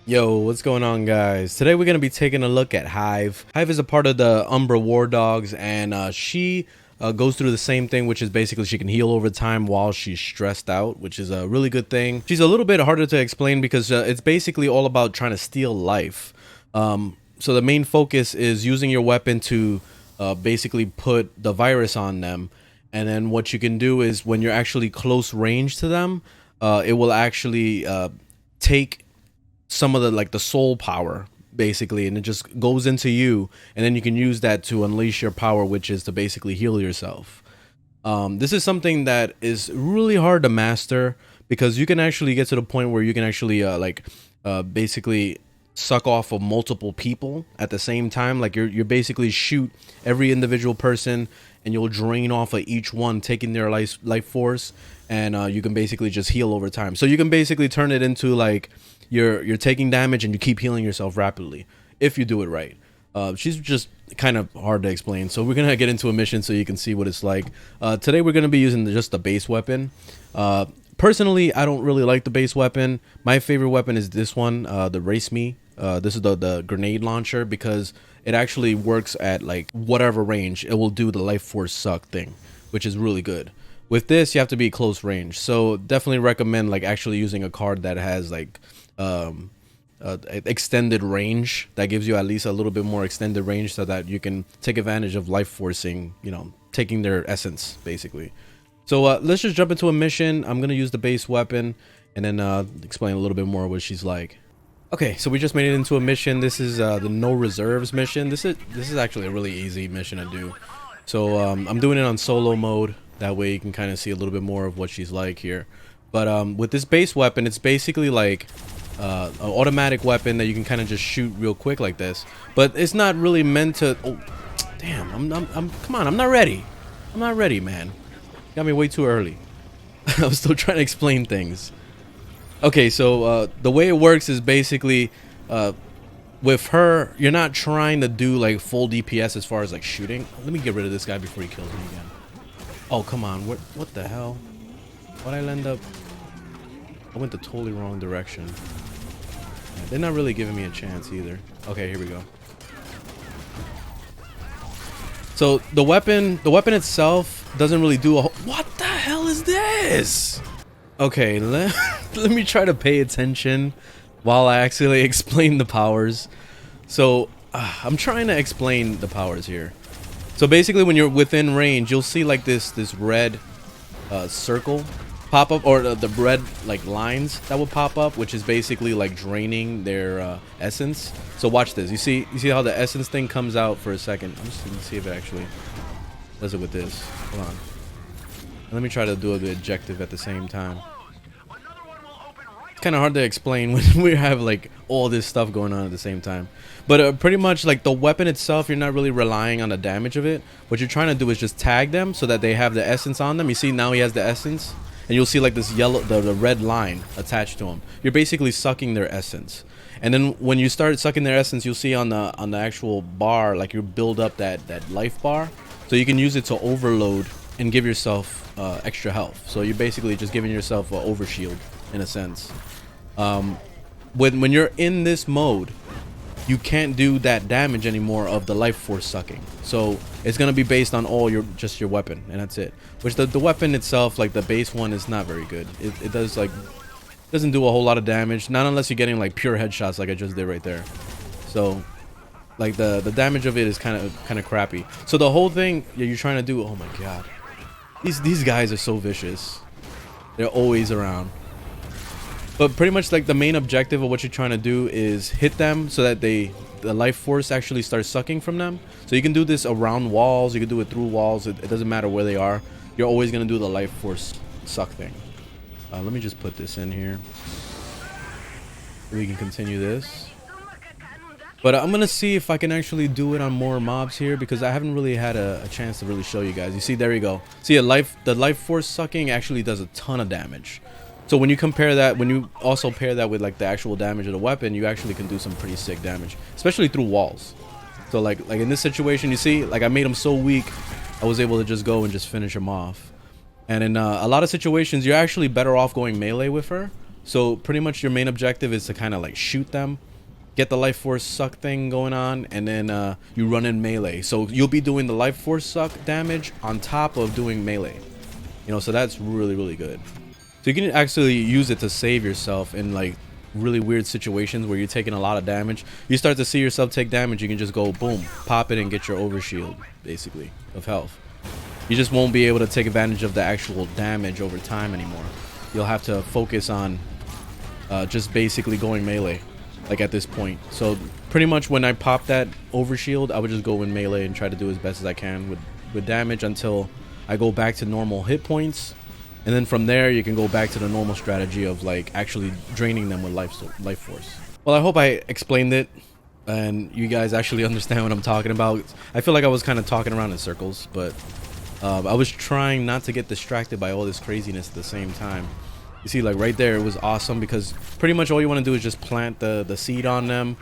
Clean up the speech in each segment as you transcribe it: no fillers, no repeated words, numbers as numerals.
Yo, what's going on, guys? Today we're going to be taking a look at HIVE. HIVE is a part of the Umbra Wardogs, and she goes through the same thing, which is basically she can heal over time while she's stressed out, which is a really good thing. She's a little bit harder to explain because it's basically all about trying to steal life. So the main focus is using your weapon to basically put the virus on them. And then what you can do is when you're actually close range to them, it will actually take some of the soul power basically, and it just goes into you, and then you can use that to unleash your power, which is to basically heal yourself. This is something that is really hard to master because you can actually get to the point where you can actually basically suck off of multiple people at the same time. Like you're basically shoot every individual person and you'll drain off of each one, taking their life force, and you can basically just heal over time. So you can basically turn it into like you're taking damage and you keep healing yourself rapidly if you do it right. She's just kind of hard to explain, so we're gonna get into a mission so you can see what it's like. Today we're gonna be using just the base weapon. Personally, I don't really like the base weapon. My favorite weapon is this one, the Race Me. This is the grenade launcher, because it actually works at like whatever range. It will do the life force suck thing, which is really good. With this, you have to be close range, so definitely recommend like actually using a card that has like extended range, that gives you at least a little bit more extended range, so that you can take advantage of life forcing, you know, taking their essence basically. So let's just jump into a mission. I'm gonna use the base weapon and then explain a little bit more what she's like. Okay, so we just made it into a mission. This is the no reserves mission. This is actually a really easy mission to do. So I'm doing it on solo mode, that way you can kind of see a little bit more of what she's like here. But with this base weapon, it's basically like an automatic weapon that you can kind of just shoot real quick like this, but it's not really meant to. Oh damn, I'm come on, I'm not ready, man. Got me way too early. I was still trying to explain things. Okay, so the way it works is basically with her, you're not trying to do like full DPS as far as like shooting. Let me get rid of this guy before he kills me again. Oh come on, what the hell? Why'd I end up? I went the totally wrong direction. Yeah, they're not really giving me a chance either. Okay, here we go. So the weapon itself doesn't really do a whole. What the hell is this? Okay, let me try to pay attention while I actually explain the powers. So I'm trying to explain the powers here. So basically, when you're within range, you'll see like this red circle pop up, or the red like lines that will pop up, which is basically like draining their essence. So watch this. You see how the essence thing comes out for a second. I'm just gonna see if it actually does it with this. Hold on. Let me try to do the objective at the same time. It's kind of hard to explain when we have like all this stuff going on at the same time. But pretty much like the weapon itself, you're not really relying on the damage of it. What you're trying to do is just tag them so that they have the essence on them. You see now he has the essence, and you'll see like this yellow, the red line attached to him. You're basically sucking their essence. And then when you start sucking their essence, you'll see on the actual bar, like you build up that life bar, so you can use it to overload and give yourself extra health. So you're basically just giving yourself an overshield in a sense. When you're in this mode, you can't do that damage anymore of the life force sucking. So it's gonna be based on all just your weapon, and that's it. Which the weapon itself, like the base one, is not very good. It does like doesn't do a whole lot of damage, not unless you're getting like pure headshots like I just did right there. So like the damage of it is kind of crappy. So the whole thing you're trying to do, oh my god, these guys are so vicious. They're always around. But pretty much like the main objective of what you're trying to do is hit them so that the life force actually starts sucking from them. So you can do this around walls, you can do it through walls, it doesn't matter where they are. You're always going to do the life force suck thing. Let me just put this in here. We can continue this. But I'm going to see if I can actually do it on more mobs here, because I haven't really had a chance to really show you guys. You see, there you go. See, the life force sucking actually does a ton of damage. So when you compare that, when you also pair that with like the actual damage of the weapon, you actually can do some pretty sick damage, especially through walls. So like in this situation, you see, like I made him so weak, I was able to just go and just finish him off. And in a lot of situations, you're actually better off going melee with her. So pretty much your main objective is to kind of like shoot them, get the life force suck thing going on, and then you run in melee. So you'll be doing the life force suck damage on top of doing melee. You know, so that's really, really good. So you can actually use it to save yourself in like really weird situations where you're taking a lot of damage. You start to see yourself take damage, you can just go boom, pop it and get your overshield basically of health. You just won't be able to take advantage of the actual damage over time anymore. You'll have to focus on just basically going melee like at this point. So pretty much when I pop that overshield, I would just go in melee and try to do as best as I can with damage until I go back to normal hit points. And then from there, you can go back to the normal strategy of like actually draining them with life force. Well, I hope I explained it and you guys actually understand what I'm talking about. I feel like I was kind of talking around in circles, but I was trying not to get distracted by all this craziness at the same time. You see, like right there, it was awesome because pretty much all you want to do is just plant the seed on them,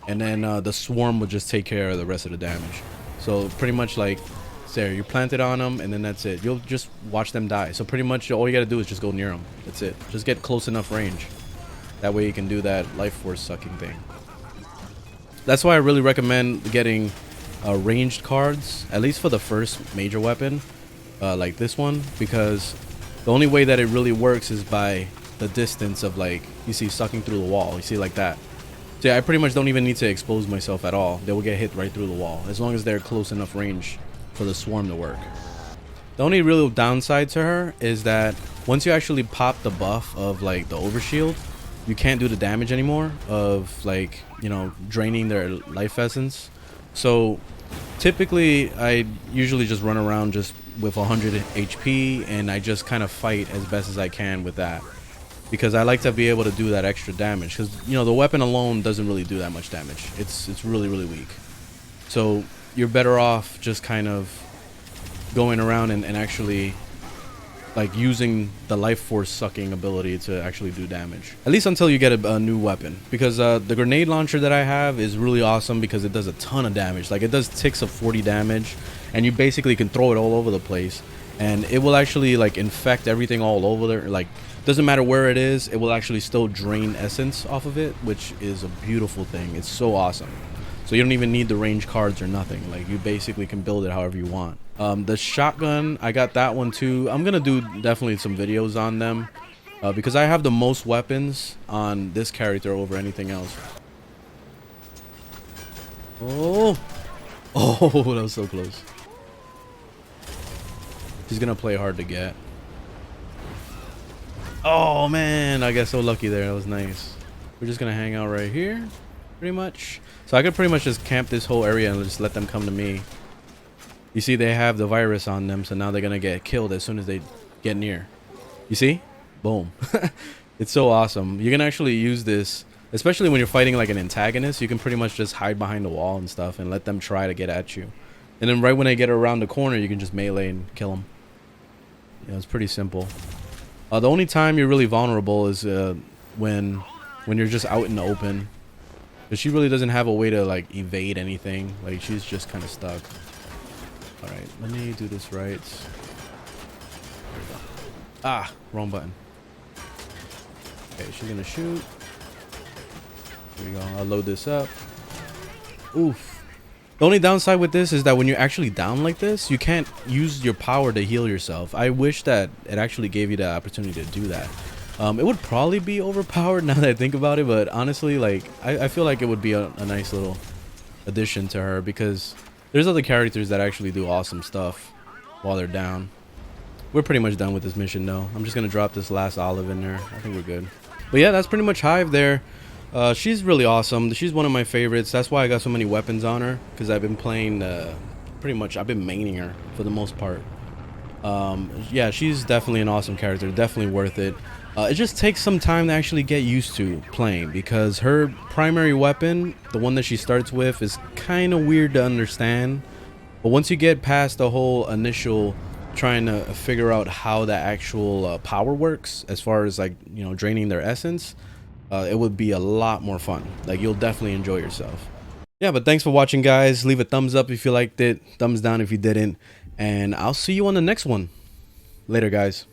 and then the swarm will just take care of the rest of the damage. So pretty much like there, you plant it on them and then that's it. You'll just watch them die. So pretty much all you got to do is just go near them. That's it. Just get close enough range. That way you can do that life force sucking thing. That's why I really recommend getting ranged cards, at least for the first major weapon, like this one, because the only way that it really works is by the distance of, like, you see, sucking through the wall. You see, like that. So yeah, I pretty much don't even need to expose myself at all. They will get hit right through the wall as long as they're close enough range for the swarm to work. The only real downside to her is that once you actually pop the buff of like the overshield, you can't do the damage anymore of, like, you know, draining their life essence. So typically I usually just run around just with 100 HP and I just kind of fight as best as I can with that, because I like to be able to do that extra damage, because, you know, the weapon alone doesn't really do that much damage. It's really, really weak. So you're better off just kind of going around and actually like using the life force sucking ability to actually do damage, at least until you get a new weapon, because the grenade launcher that I have is really awesome because it does a ton of damage. Like, it does ticks of 40 damage and you basically can throw it all over the place and it will actually like infect everything all over there. Like, doesn't matter where it is, it will actually still drain essence off of it, which is a beautiful thing. It's so awesome. So you don't even need the range cards or nothing. Like, you basically can build it however you want. The shotgun, I got that one too. I'm gonna do definitely some videos on them because I have the most weapons on this character over anything else. Oh, that was so close. He's gonna play hard to get. Oh man, I got so lucky there. That was nice. We're just gonna hang out right here, pretty much. So I could pretty much just camp this whole area and just let them come to me. You see, they have the virus on them, so now they're gonna get killed as soon as they get near. You see? Boom. It's so awesome. You can actually use this, especially when you're fighting like an antagonist. You can pretty much just hide behind the wall and stuff and let them try to get at you. And then right when they get around the corner, you can just melee and kill them. Yeah, it's pretty simple. The only time you're really vulnerable is when you're just out in the open. But she really doesn't have a way to like evade anything. Like, she's just kind of stuck. All right, let me do this right. There we go. Ah, wrong button. Okay, she's gonna shoot. Here we go. I'll load this up. Oof. The only downside with this is that when you're actually down like this, you can't use your power to heal yourself. I wish that it actually gave you the opportunity to do that. It would probably be overpowered now that I think about it, but honestly, like, I feel like it would be a nice little addition to her, because there's other characters that actually do awesome stuff while they're down. We're pretty much done with this mission though. I'm just gonna drop this last olive in there. I think we're good. But yeah, that's pretty much Hive there. She's really awesome. She's one of my favorites. That's why I got so many weapons on her, because I've been playing pretty much, I've been maining her for the most part. Yeah, she's definitely an awesome character, definitely worth it. It just takes some time to actually get used to playing, because her primary weapon, the one that she starts with, is kind of weird to understand. But once you get past the whole initial trying to figure out how the actual power works, as far as, like, you know, draining their essence, it would be a lot more fun. Like, you'll definitely enjoy yourself. Yeah, but thanks for watching, guys. Leave a thumbs up if you liked it, thumbs down if you didn't, and I'll see you on the next one. Later, guys.